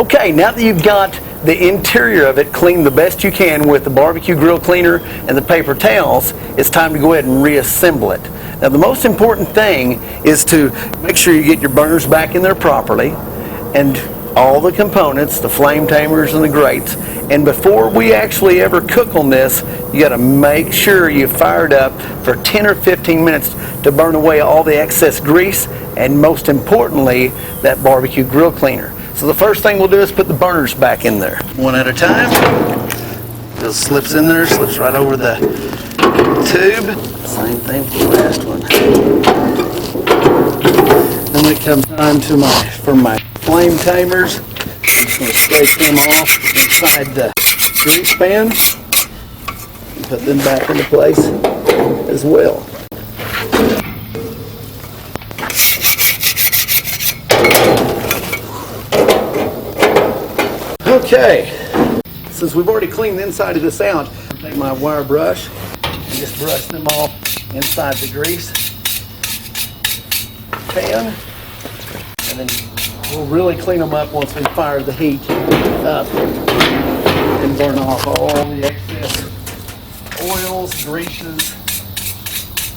Okay, now that you've got the interior of it cleaned the best you can with the barbecue grill cleaner and the paper towels, it's time to go ahead and reassemble it. Now the most important thing is to make sure you get your burners back in there properly and all the components, the flame tamers and the grates. And before we actually ever cook on this, you got to make sure you fire it up for 10 or 15 minutes to burn away all the excess grease and most importantly, that barbecue grill cleaner. So the first thing we'll do is put the burners back in there. One at a time. Just slips in there, slips right over the tube. Same thing for the last one. Then it comes time to my flame tamers. I'm just going to scrape them off inside the grease pan and put them back into place as well. Okay, since we've already cleaned the inside of this out, I'll take my wire brush and just brush them off inside the grease pan, and then we'll really clean them up once we fire the heat up and burn off all the excess oils, greases,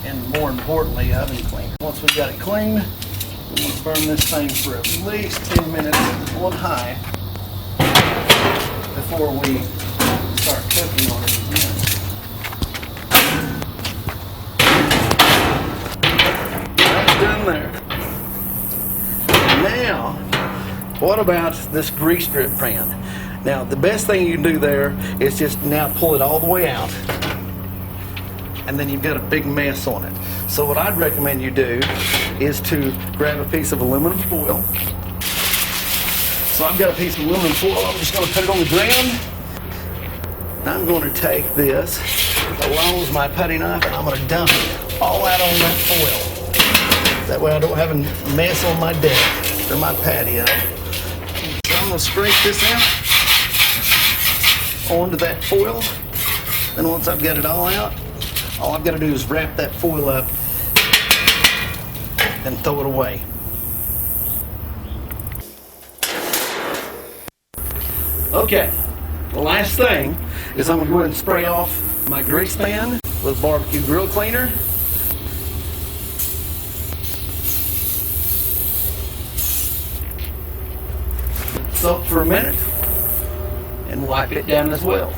and more importantly, oven cleaner. Once we've got it clean, we'll burn this thing for at least 10 minutes on high before we start cooking on it again. That's done there. Now, what about this grease strip pan? Now, the best thing you can do there is just now pull it all the way out, and then you've got a big mess on it. So what I'd recommend you do is to grab a piece of aluminum foil. So I've got a piece of aluminum foil. I'm just going to put it on the ground. I'm going to take this along with my putty knife and I'm going to dump it all out on that foil. That way I don't have a mess on my deck or my patio. So I'm going to scrape this out onto that foil. Then once I've got it all out, all I've got to do is wrap that foil up and throw it away. Okay, the last thing is I'm going to go ahead and spray off my grease pan with barbecue grill cleaner. Soak for a minute and wipe it down as well.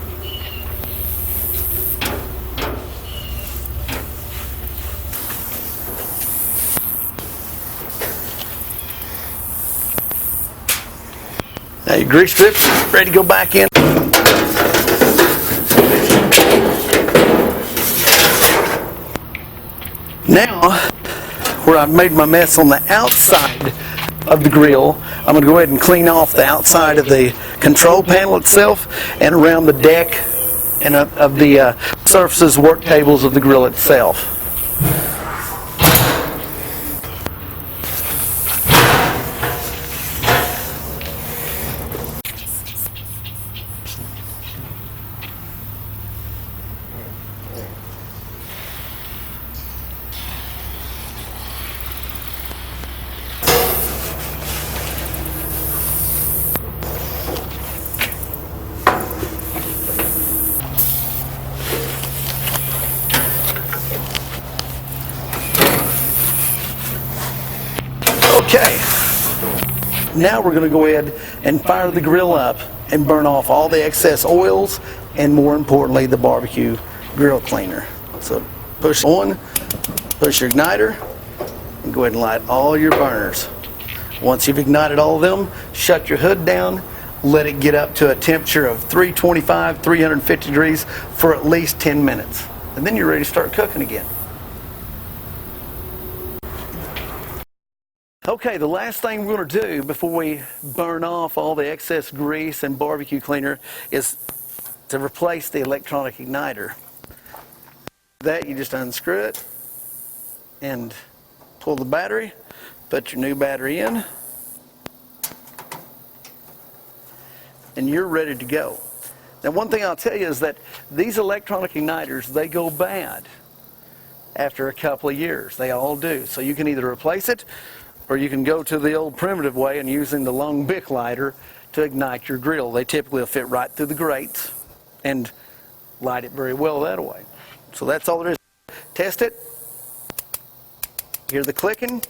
Now your grease strips are ready to go back in. Now, where I've made my mess on the outside of the grill, I'm going to go ahead and clean off the outside of the control panel itself and around the deck and of the surfaces, work tables of the grill itself. Okay, now we're going to go ahead and fire the grill up and burn off all the excess oils and more importantly the barbecue grill cleaner. So push on, push your igniter, and go ahead and light all your burners. Once you've ignited all of them, shut your hood down, let it get up to a temperature of 325, 350 degrees for at least 10 minutes. And then you're ready to start cooking again. Okay, the last thing we're going to do before we burn off all the excess grease and barbecue cleaner is to replace the electronic igniter. That you just unscrew it and pull the battery, put your new battery in, and you're ready to go. Now one thing I'll tell you is that these electronic igniters, they go bad after a couple of years. They all do. So you can either replace it or you can go to the old primitive way and using the long Bic lighter to ignite your grill. They typically will fit right through the grates and light it very well that way. So that's all there is. Test it. Hear the clicking?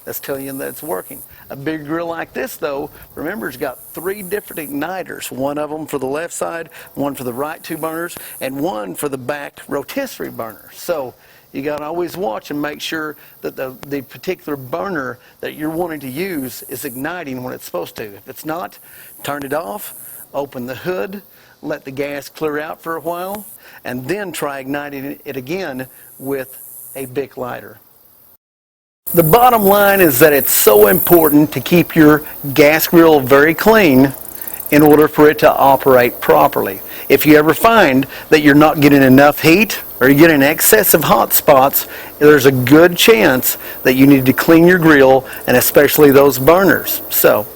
That's telling you that it's working. A big grill like this, though, remember, it's got 3 different igniters. One of them for the left side, one for the right 2 burners, and one for the back rotisserie burner. So you got to always watch and make sure that the particular burner that you're wanting to use is igniting when it's supposed to. If it's not, turn it off, open the hood, let the gas clear out for a while, and then try igniting it again with a Bic lighter. The bottom line is that it's so important to keep your gas grill very clean in order for it to operate properly. If you ever find that you're not getting enough heat or you're getting excessive hot spots, there's a good chance that you need to clean your grill, and especially those burners. So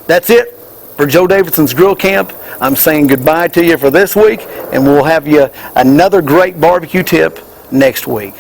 that's it for Joe Davidson's Grill Camp. I'm saying goodbye to you for this week, and we'll have you another great barbecue tip next week.